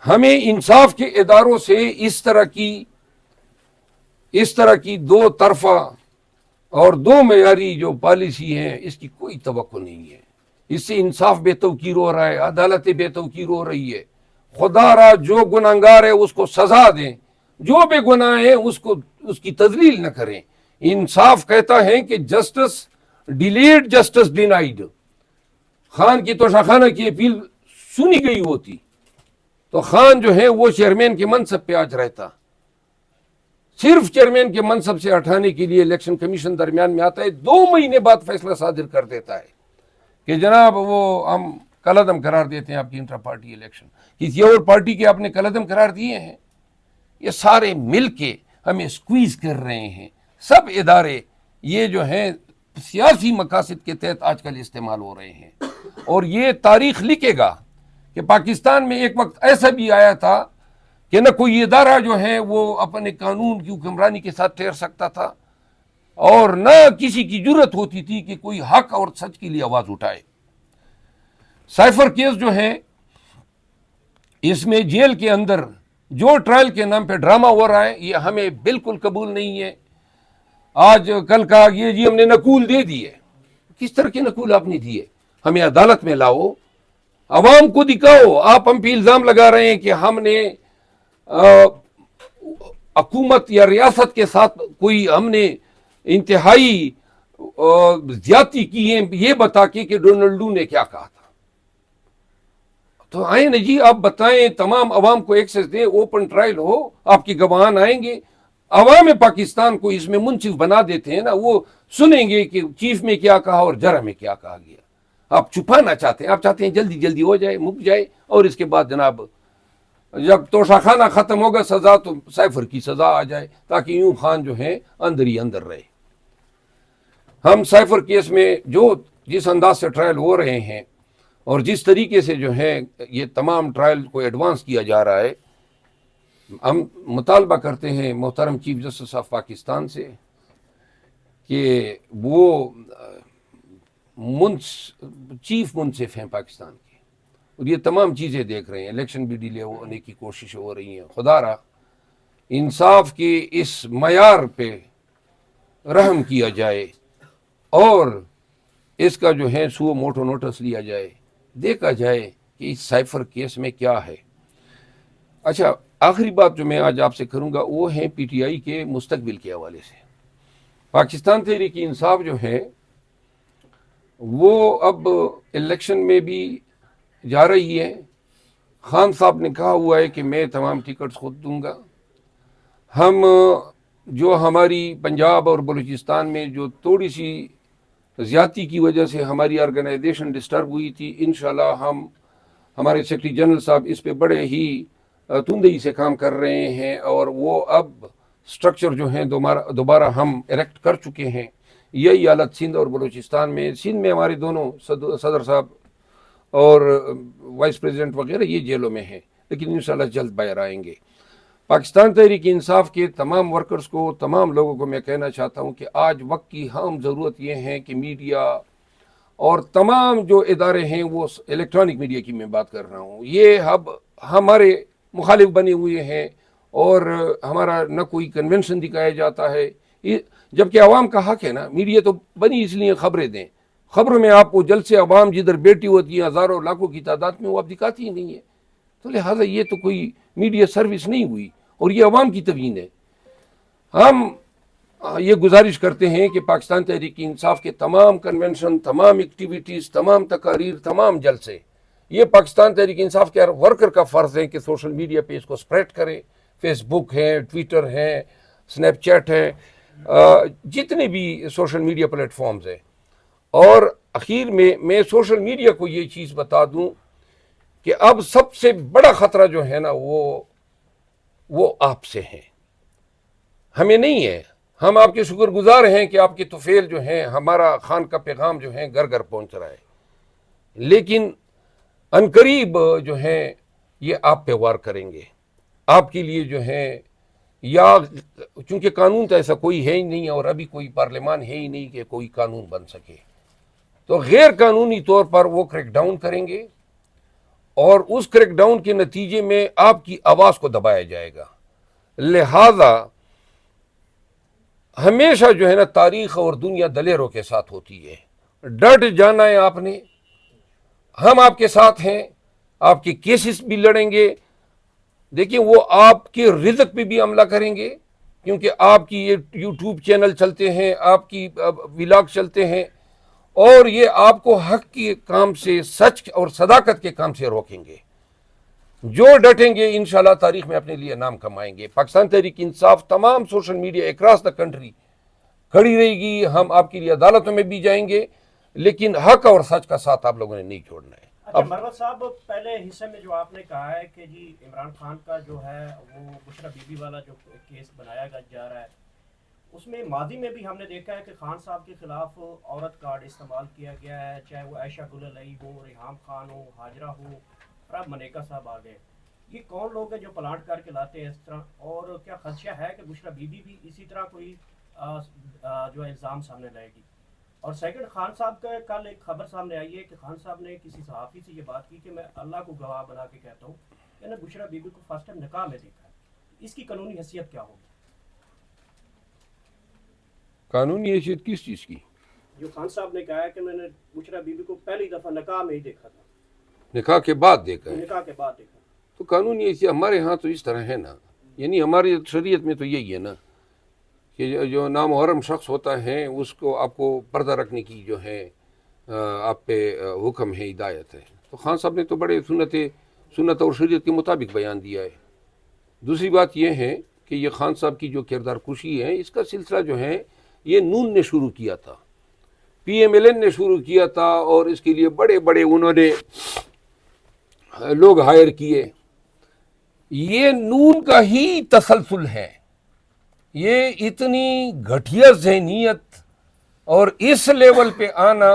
ہمیں انصاف کے اداروں سے اس طرح کی دو طرفہ اور دو معیاری جو پالیسی ہیں اس کی کوئی توقع نہیں ہے. اس سے انصاف بے توقیر ہو رہا ہے، عدالت بے توقیر ہو رہی ہے. خدا را جو گناہگار ہے اس کو سزا دیں، جو بے گناہ ہے اس کی تذلیل نہ کریں. انصاف کہتا ہے کہ جسٹس ڈیلیڈ جسٹس ڈینائیڈ. خان کی توشاخانہ کی اپیل سنی گئی ہوتی تو خان جو ہے وہ چیئرمین کے منصب پہ آج رہتا. صرف چیئرمین کے منصب سے ہٹانے کے لیے الیکشن کمیشن درمیان میں آتا ہے، 2 مہینے بعد فیصلہ صادر کر دیتا ہے کہ جناب وہ ہم کالعدم قرار دیتے ہیں آپ کی انٹرا پارٹی الیکشن. کسی اور پارٹی کے آپ نے کالعدم قرار دیے ہیں؟ یہ سارے مل کے ہمیں سکویز کر رہے ہیں. سب ادارے یہ جو ہیں سیاسی مقاصد کے تحت آج کل استعمال ہو رہے ہیں. اور یہ تاریخ لکھے گا کہ پاکستان میں ایک وقت ایسا بھی آیا تھا کہ نہ کوئی ادارہ جو ہے وہ اپنے قانون کی حکمرانی کے ساتھ ٹھہر سکتا تھا اور نہ کسی کی جرت ہوتی تھی کہ کوئی حق اور سچ کے لیے آواز اٹھائے. سائفر کیس جو ہے اس میں جیل کے اندر جو ٹرائل کے نام پہ ڈرامہ ہو رہا ہے یہ ہمیں بالکل قبول نہیں ہے. آج کل کا یہ جی ہم نے نقول دے دی ہے. کس طرح کے نقول آپ نے دیے؟ ہمیں عدالت میں لاؤ، عوام کو دکھاؤ. آپ ہم پہ الزام لگا رہے ہیں کہ ہم نے حکومت یا ریاست کے ساتھ ہم نے انتہائی زیادتی کی ہے، یہ بتا کے کہ ڈونلڈو نے کیا کہا تھا. تو آئیں نا جی، آپ بتائیں، تمام عوام کو ایکسس دیں، اوپن ٹرائل ہو، آپ کے گواہان آئیں گے. عوام پاکستان کو اس میں منصف بنا دیتے ہیں نا، وہ سنیں گے کہ چیف میں کیا کہا اور جرح میں کیا کہا گیا. آپ چھپانا چاہتے ہیں، آپ چاہتے ہیں جلدی جلدی ہو جائے، مک جائے، اور اس کے بعد جناب جب توشاخانہ ختم ہوگا سزا تو سائفر کی سزا آ جائے، تاکہ یوں خان جو ہے اندر ہی اندر رہے. ہم سائفر کیس میں جس انداز سے ٹرائل ہو رہے ہیں اور جس طریقے سے جو ہے یہ تمام ٹرائل کو ایڈوانس کیا جا رہا ہے، ہم مطالبہ کرتے ہیں محترم چیف جسٹس آف پاکستان سے کہ وہ چیف منصف ہیں پاکستان کے اور یہ تمام چیزیں دیکھ رہے ہیں. الیکشن بھی ڈیلے ہونے کی کوشش ہو رہی ہیں. خدا را انصاف کے اس معیار پہ رحم کیا جائے اور اس کا جو ہے سو موٹو نوٹس لیا جائے، دیکھا جائے کہ اس سائفر کیس میں کیا ہے. اچھا، آخری بات جو میں آج آپ سے کروں گا وہ ہے پی ٹی آئی کے مستقبل کے حوالے سے. پاکستان تحریک انصاف جو ہے وہ اب الیکشن میں بھی جا رہی ہے. خان صاحب نے کہا ہوا ہے کہ میں تمام ٹکٹس خود دوں گا. ہم جو ہماری پنجاب اور بلوچستان میں جو تھوڑی سی زیادتی کی وجہ سے ہماری آرگنائزیشن ڈسٹرب ہوئی تھی، انشاءاللہ ہمارے سیکرٹری جنرل صاحب اس پہ بڑے ہی تندئی سے کام کر رہے ہیں اور وہ اب سٹرکچر جو ہیں دوبارہ ہم ایریکٹ کر چکے ہیں. یہی حالت سندھ اور بلوچستان میں. سندھ میں ہمارے دونوں صدر صاحب اور وائس پریزیڈنٹ وغیرہ یہ جیلوں میں ہیں، لیکن انشاءاللہ جلد باہر آئیں گے. پاکستان تحریک انصاف کے تمام ورکرز کو، تمام لوگوں کو میں کہنا چاہتا ہوں کہ آج وقت کی ہم ضرورت یہ ہے کہ میڈیا اور تمام جو ادارے ہیں، وہ الیکٹرانک میڈیا کی میں بات کر رہا ہوں، یہ اب ہمارے مخالف بنے ہوئے ہیں اور ہمارا نہ کوئی کنونشن دکھایا جاتا ہے، جبکہ عوام کا حق ہے نا. میڈیا تو بنی اس لیے خبریں دیں. خبروں میں آپ کو جلد سے عوام جدھر بیٹھی ہوتی ہے ہزاروں لاکھوں کی تعداد میں، وہ آپ دکھاتی ہی نہیں ہے. تو لہٰذا یہ تو کوئی میڈیا سروس نہیں ہوئی اور یہ عوام کی توہین ہے. ہم یہ گزارش کرتے ہیں کہ پاکستان تحریک انصاف کے تمام کنونشن، تمام ایکٹیویٹیز، تمام تقاریر، تمام جلسے، یہ پاکستان تحریک انصاف کے ہر ورکر کا فرض ہے کہ سوشل میڈیا پہ اس کو سپریڈ کرے. فیس بک ہے، ٹویٹر ہے، سنیپ چیٹ ہے، جتنے بھی سوشل میڈیا پلیٹ فارمز ہیں. اور اخیر میں سوشل میڈیا کو یہ چیز بتا دوں کہ اب سب سے بڑا خطرہ جو ہے نا وہ آپ سے ہے، ہمیں نہیں ہے. ہم آپ کے شکر گزار ہیں کہ آپ کے طفیل جو ہیں، ہمارا خان کا پیغام جو ہے گھر گھر پہنچ رہا ہے، لیکن عنقریب جو ہے یہ آپ پہ وار کریں گے. آپ کے لیے جو ہے، یا چونکہ قانون تو ایسا کوئی ہے ہی نہیں اور ابھی کوئی پارلیمان ہے ہی نہیں کہ کوئی قانون بن سکے، تو غیر قانونی طور پر وہ کریک ڈاؤن کریں گے اور اس کریک ڈاؤن کے نتیجے میں آپ کی آواز کو دبایا جائے گا. لہذا ہمیشہ جو ہے نا تاریخ اور دنیا دلیروں کے ساتھ ہوتی ہے. ڈٹ جانا ہے آپ نے, ہم آپ کے ساتھ ہیں, آپ کے کیسز بھی لڑیں گے. دیکھیں وہ آپ کے رزق پہ بھی حملہ کریں گے, کیونکہ آپ کی یہ یوٹیوب چینل چلتے ہیں, آپ کی ولاگ چلتے ہیں, اور یہ آپ کو حق کے کام سے, سچ اور صداقت کے کام سے روکیں گے. جو ڈٹیں گے انشاءاللہ تاریخ میں اپنے لیے نام کمائیں گے. پاکستان تحریک انصاف تمام social media across the country کھڑی رہے گی. ہم آپ کے لیے عدالتوں میں بھی جائیں گے, لیکن حق اور سچ کا ساتھ آپ لوگوں نے نہیں چھوڑنا ہے. اچھا مروت صاحب, پہلے حصے میں جو آپ نے کہا ہے کہ جی عمران خان کا جو ہے وہ بشرا بی بی والا جو کیس بنایا جا رہا ہے, اس میں ماضی میں بھی ہم نے دیکھا ہے کہ خان صاحب کے خلاف عورت کارڈ استعمال کیا گیا ہے, چاہے وہ عائشہ گل علی ہو, ریحام خان ہو, ہاجرہ ہو, اور اب منیکا صاحب آ گئے. یہ کون لوگ ہیں جو پلانٹ کر کے لاتے ہیں اس طرح, اور کیا خدشہ ہے کہ بشرا بی بی بھی اسی طرح کوئی جو الزام سامنے لائے گی؟ اور سیکنڈ, خان صاحب کا کل ایک خبر سامنے آئی ہے کہ خان صاحب نے کسی صحافی سے یہ بات کی کہ میں اللہ کو گواہ بنا کے کہتا ہوں کہ میں نے بشرا بی بی کو فرسٹ ٹائم نکاح میں دیکھا ہے. اس کی قانونی حیثیت کیا ہوگی؟ قانونی حیثیت کس چیز کی؟ جو خان صاحب نے کہا ہے کہ میں نے بشرا بی بی کو پہلی دفعہ نکاح میں ہی دیکھا تھا, نکاح کے بعد دیکھا ہے. نکاح کے بعد دیکھا. تو قانونی حیثیت ہمارے ہاں تو اس طرح ہے نا, یعنی ہماری شریعت میں تو یہی ہے نا کہ جو نامحرم شخص ہوتا ہے اس کو آپ کو پردہ رکھنے کی جو ہے آپ پہ حکم ہے, ہدایت ہے. تو خان صاحب نے تو بڑے سنت اور شریعت کے مطابق بیان دیا ہے. دوسری بات یہ ہے کہ یہ خان صاحب کی جو کردار کشی ہے, اس کا سلسلہ جو ہے یہ نون نے شروع کیا تھا, پی ایم ایل این نے شروع کیا تھا, اور اس کے لیے بڑے بڑے انہوں نے لوگ ہائر کیے. یہ نون کا ہی تسلسل ہے. یہ اتنی گھٹیا ذہنیت اور اس لیول پہ آنا,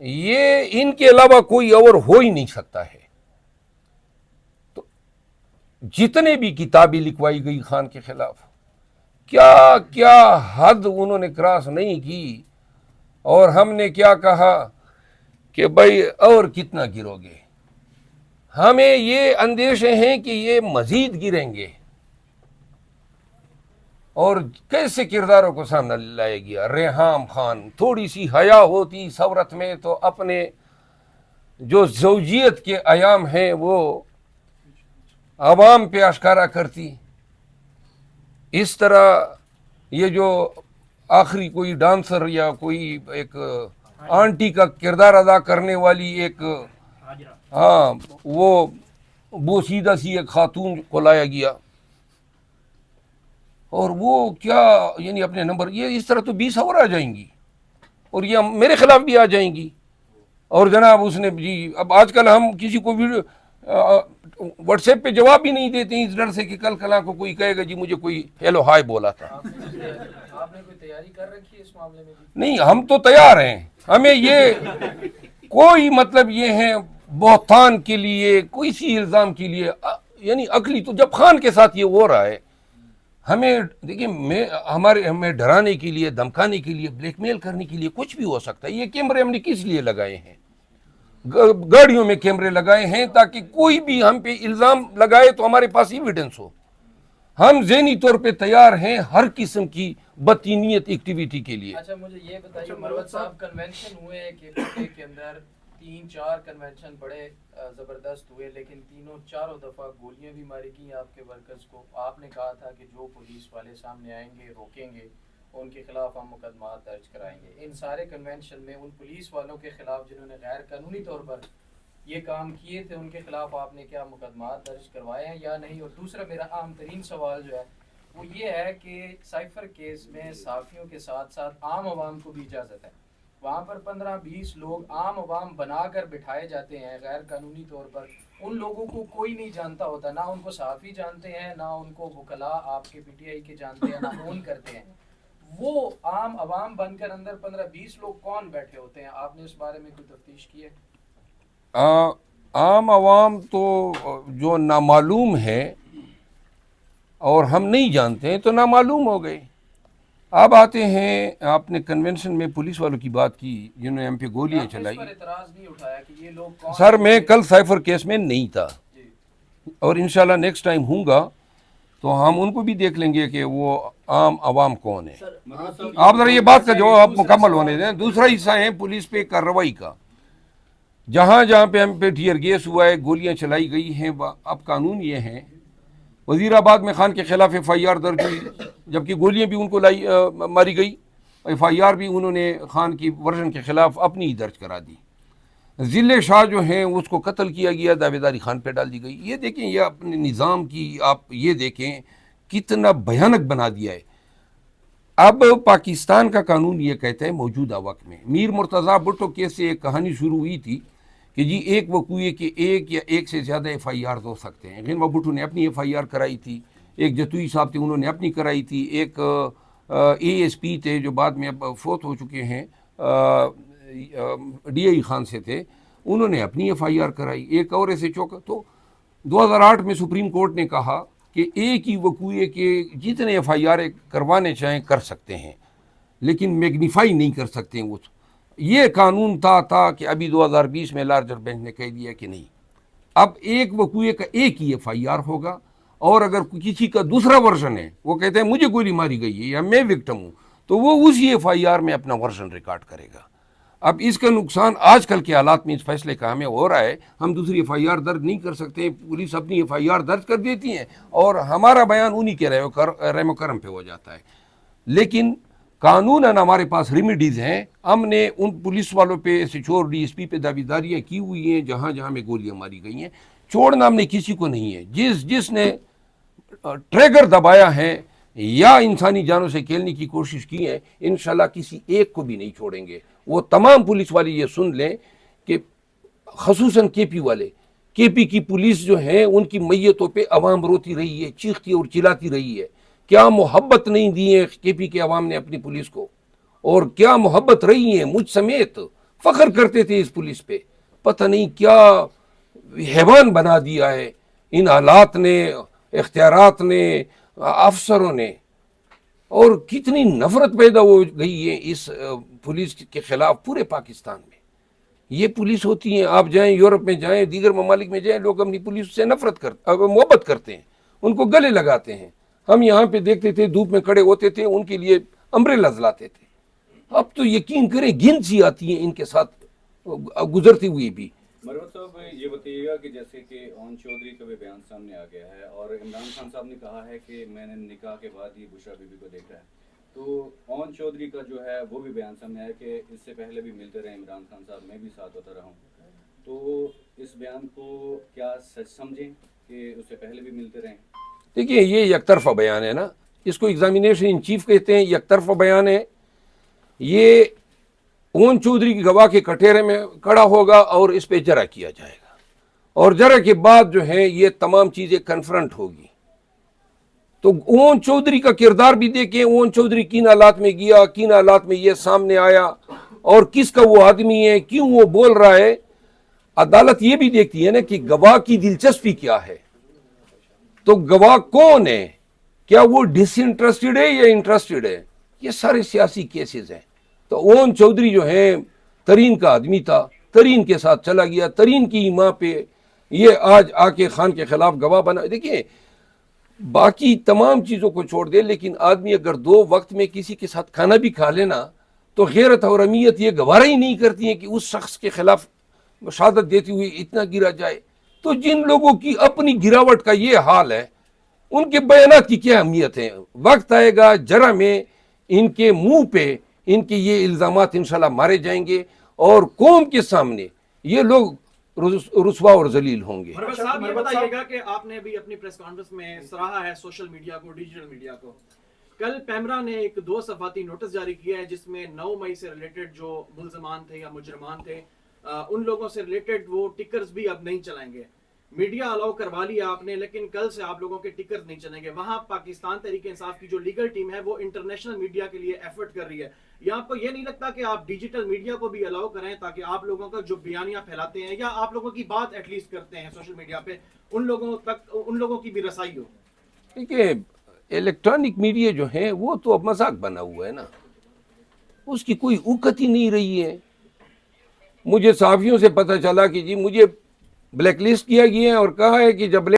یہ ان کے علاوہ کوئی اور ہو ہی نہیں سکتا ہے. تو جتنے بھی کتابیں لکھوائی گئی خان کے خلاف, کیا کیا حد انہوں نے کراس نہیں کی, اور ہم نے کیا کہا کہ بھائی اور کتنا گرو گے. ہمیں یہ اندیشے ہیں کہ یہ مزید گریں گے, اور کیسے کرداروں کو سامنے لائے گیا. ریحام خان, تھوڑی سی حیا ہوتی ثورت میں تو اپنے جو زوجیت کے ایام ہیں وہ عوام پہ اشکارا کرتی. اس طرح یہ جو آخری کوئی ڈانسر یا کوئی ایک آنٹی کا کردار ادا کرنے والی ایک, ہاں وہ بوسیدہ سی ایک خاتون کو لایا گیا, اور وہ کیا یعنی اپنے نمبر, یہ اس طرح تو 20 اور آ جائیں گی, اور یہ میرے خلاف بھی آ جائیں گی. اور جناب اس نے جی, اب آج کل ہم کسی کو ویڈیو واٹس ایپ پہ جواب بھی نہیں دیتے ہیں اس ڈر سے کہ کل کلا کو کوئی کہے گا جی مجھے کوئی ہیلو ہائی بولا تھا. آپ نے کوئی تیاری کر رکھی ہے اس معاملے میں؟ نہیں, ہم تو تیار ہیں. ہمیں یہ کوئی مطلب یہ ہے بہتان کے لیے, کوئی سی الزام کے لیے, یعنی عقلی تو جب خان کے ساتھ یہ ہو رہا ہے, ہمیں دیکھیں ہمیں ڈرانے کے لیے, دھمکانے کے لیے, بلیک میل کرنے کے لیے کچھ بھی ہو سکتا ہے. یہ کیمرے ہم نے کس لیے لگائے ہیں؟ گاڑیوں میں کیمرے لگائے ہیں تاکہ کوئی بھی ہم پہ الزام لگائے تو ہمارے پاس ایویڈنس ہو. ہم ذہنی طور پہ تیار ہیں ہر قسم کی بدتینیت ایکٹیویٹی کے لیے. اچھا مجھے یہ بتائیے مروت صاحب, کنونشن ہوئے کہ کے اندر 3-4 کنونشن بڑے زبردست ہوئے, لیکن تینوں چاروں دفعہ گولیاں بھی ماری گئیں آپ کے ورکرز کو. آپ نے کہا تھا کہ جو پولیس والے سامنے آئیں گے روکیں گے ان کے خلاف ہم مقدمات درج کرائیں گے. ان سارے کنونشن میں ان پولیس والوں کے خلاف جنہوں نے غیر قانونی طور پر یہ کام کیے تھے, ان کے خلاف آپ نے کیا مقدمات درج کروائے ہیں یا نہیں؟ اور دوسرا میرا عام ترین سوال جو ہے وہ یہ ہے کہ سائفر کیس میں صحافیوں کے ساتھ ساتھ عام عوام کو بھی اجازت ہے. وہاں پر 15-20 لوگ عام عوام بنا کر بٹھائے جاتے ہیں غیر قانونی طور پر. ان لوگوں کو کوئی نہیں جانتا ہوتا, نہ ان کو صحافی جانتے ہیں, نہ ان کو وکلاء آپ کے پی ٹی آئی کے جانتے ہیں, نہ فون کرتے ہیں. وہ عام عوام بن کر اندر 15-20 لوگ کون بیٹھے ہوتے ہیں؟ آپ نے اس بارے میں کوئی تفتیش کی ہے؟ عام عوام تو جو نامعلوم ہے اور ہم نہیں جانتے ہیں تو نامعلوم ہو گئے. اب آتے ہیں، آپ نے کنونشن میں پولیس والوں کی بات کی جنہوں نے ہم پہ گولیاں آپ نے اس چلائی. پر اعتراض نہیں اٹھایا کہ یہ لوگ کون سر ہیں؟ میں کل سائفر کیس میں نہیں تھا، جی اور انشاءاللہ نیکسٹ ٹائم ہوں گا تو ہم ان کو بھی دیکھ لیں گے کہ وہ عام عوام کون ہے. آپ ذرا یہ بات کا جواب مکمل ہونے دیں. دوسرا حصہ ہے پولیس پہ کارروائی کا. جہاں جہاں پہ ہم پہ ٹیئر گیس ہوا ہے، گولیاں چلائی گئی ہیں، اب قانون یہ ہے، وزیر آباد میں خان کے خلاف ایف آئی آر درج ہوئی، جبکہ گولیاں بھی ان کو ماری گئی، ایف آئی آر بھی انہوں نے خان کی ورژن کے خلاف اپنی ہی درج کرا دی. ذل شاہ جو ہیں اس کو قتل کیا گیا، دعوے داری خان پہ ڈال دی گئی. یہ دیکھیں، یہ اپنے نظام کی آپ یہ دیکھیں کتنا بھیانک بنا دیا ہے. اب پاکستان کا قانون یہ کہتا ہے موجودہ وقت میں، میر مرتضیٰ بھٹو کیس سے ایک کہانی شروع ہوئی تھی کہ جی ایک وقوعے کے ایک یا ایک سے زیادہ ایف آئی آر ہو سکتے ہیں. غنوہ بھٹو نے اپنی ایف آئی آر کرائی تھی، ایک جتوئی صاحب تھے انہوں نے اپنی کرائی تھی، ایک اے ایس پی تھے جو بعد میں اب فوت ہو چکے ہیں، ڈی آئی خان سے تھے، انہوں نے اپنی ایف آئی آر کرائی. ایک اور ایسے چوکا. تو 2008 میں سپریم کورٹ نے کہا کہ ایک ہی وقوعے کے جتنے ایف آئی آر کروانے چاہیں کر سکتے ہیں، لیکن میگنیفائی نہیں کر سکتے ہیں. یہ قانون تھا کہ ابھی 2020 میں لارجر بینچ نے کہہ دیا کہ نہیں، اب ایک وقوعے کا ایک ہی ایف آئی آر ہوگا، اور اگر کسی کا دوسرا ورژن ہے، وہ کہتے ہیں مجھے گولی ماری گئی ہے یا میں وکٹم ہوں، تو وہ اسی ایف آئی آر میں اپنا ورژن ریکارڈ کرے گا. اب اس کا نقصان آج کل کے حالات میں اس فیصلے کا ہمیں ہو رہا ہے. ہم دوسری ایف آئی آر درج نہیں کر سکتے، پولیس اپنی ایف آئی آر درج کر دیتی ہیں اور ہمارا بیان انہی کے رحم و کرم پہ ہو جاتا ہے. لیکن قانوناً ہمارے پاس ریمیڈیز ہیں. ہم نے ان پولیس والوں پہ سچور ڈی ایس پی پہ دعویداریاں کی ہوئی ہیں جہاں جہاں میں گولیاں ماری گئی ہیں. چھوڑنا ہم نے کسی کو نہیں ہے. جس نے ٹریگر دبایا ہے یا انسانی جانوں سے کھیلنے کی کوشش کی ہے، انشاءاللہ کسی ایک کو بھی نہیں چھوڑیں گے. وہ تمام پولیس والے یہ سن لیں کہ خصوصاً کے پی والے، کے پی کی پولیس جو ہیں ان کی میتوں پہ عوام روتی رہی ہے، چیختی اور چلاتی رہی ہے. کیا محبت نہیں دی ہے کے پی کے عوام نے اپنی پولیس کو، اور کیا محبت رہی ہے مجھ سمیت. فخر کرتے تھے اس پولیس پہ. پتہ نہیں کیا حیوان بنا دیا ہے ان حالات نے، اختیارات نے، افسروں نے، اور کتنی نفرت پیدا ہو گئی ہے اس پولیس کے خلاف پورے پاکستان میں. یہ پولیس ہوتی ہیں، آپ جائیں یورپ میں جائیں، دیگر ممالک میں جائیں، لوگ اپنی پولیس سے محبت کرتے ہیں، ان کو گلے لگاتے ہیں. ہم یہاں پہ دیکھتے تھے دھوپ میں کھڑے ہوتے تھے، ان کے لیے امبریلاز لاتے تھے. اب تو یقین کریں گن سی آتی ہیں ان کے ساتھ گزرتی ہوئی بھی. مروت صاحب یہ بتائیے گا کہ جیسے کہ اون چودھری کا بھی بیان سامنے آ گیا ہے اور عمران خان صاحب نے کہا ہے کہ میں نے نکاح کے بعد ہی بشرا بی بی کو دیکھا ہے، تو اون چودھری کا جو ہے وہ بھی بیان سامنے آیا کہ اس سے پہلے بھی ملتے رہے عمران خان صاحب، میں بھی ساتھ ہوتا رہا ہوں. تو اس بیان کو کیا سچ سمجھیں کہ اس سے پہلے بھی ملتے رہے؟ دیکھیے یہ یک طرفہ بیان ہے نا، اس کو ایگزامینیشن ان چیف کہتے ہیں. یک طرفہ بیان ہے. یہ اون چودھری کی گواہ کے کٹہرے میں کھڑا ہوگا اور اس پہ جرح کیا جائے گا، اور جرح کے بعد جو ہے یہ تمام چیزیں کنفرنٹ ہوگی. تو اون چودھری کا کردار بھی دیکھیں، اون چودھری کن حالات میں گیا، کن حالات میں یہ سامنے آیا، اور کس کا وہ آدمی ہے، کیوں وہ بول رہا ہے. عدالت یہ بھی دیکھتی ہے نا کہ گواہ کی دلچسپی کیا ہے. تو گواہ کون ہے، کیا وہ ڈس انٹرسٹڈ ہے یا انٹرسٹڈ ہے. یہ سارے سیاسی کیسز ہیں. تو اون چودھری جو ہے ترین کا آدمی تھا، ترین کے ساتھ چلا گیا، ترین کی ماں پہ یہ آج آ کے خان کے خلاف گواہ بنا. دیکھیں باقی تمام چیزوں کو چھوڑ دے، لیکن آدمی اگر 2 وقت میں کسی کے ساتھ کھانا بھی کھا لینا تو غیرت اور امیت یہ گوارا ہی نہیں کرتی ہیں کہ اس شخص کے خلاف شہادت دیتی ہوئی اتنا گرا جائے. تو جن لوگوں کی اپنی گراوٹ کا یہ حال ہے، ان کے بیانات کی کیا اہمیت ہے. وقت آئے گا جرا میں ان کے منہ پہ ان کے یہ الزامات انشاءاللہ مارے جائیں گے، اور قوم کے سامنے یہ لوگ رسوا اور ذلیل ہوں گے. مروت صاحب یہ بتائیے گا کہ آپ نے بھی اپنی پریس کانفرنس میں سراہا ہے سوشل میڈیا کو، ڈیجیٹل میڈیا کو. کل پیمرا نے ایک 2 صفحاتی نوٹس جاری کیا ہے جس میں 9 مئی سے ریلیٹڈ جو ملزمان تھے یا مجرمان تھے ان لوگوں سے ریلیٹڈ وہ ٹکرز بھی اب نہیں چلائیں گے. میڈیا الاؤ کروا لیا آپ نے، لیکن کل سے آپ لوگوں کے ٹکر نہیں چلیں گے. وہاں پاکستان تحریک انصاف کی جو لیگل ٹیم ہے وہ انٹرنیشنل میڈیا کے لیے ایفرٹ کر رہی ہے. یا آپ کو یہ نہیں لگتا کہ آپ ڈیجیٹل میڈیا کو بھی الاؤ کریں تاکہ آپ لوگوں کا جو بیانیاں پھیلاتے ہیں یا آپ لوگوں کی بات ایٹ لیسٹ کرتے ہیں سوشل میڈیا پہ، ان لوگوں کی بھی رسائی ہو؟ دیکھیے الیکٹرانک میڈیا جو ہیں وہ تو اب مذاق بنا ہوا ہے نا، اس کی کوئی اوقت ہی نہیں رہی ہے. مجھے صحافیوں سے پتہ چلا کہ جی مجھے بلیک لسٹ کیا گیا ہے اور کہا ہے کہ جب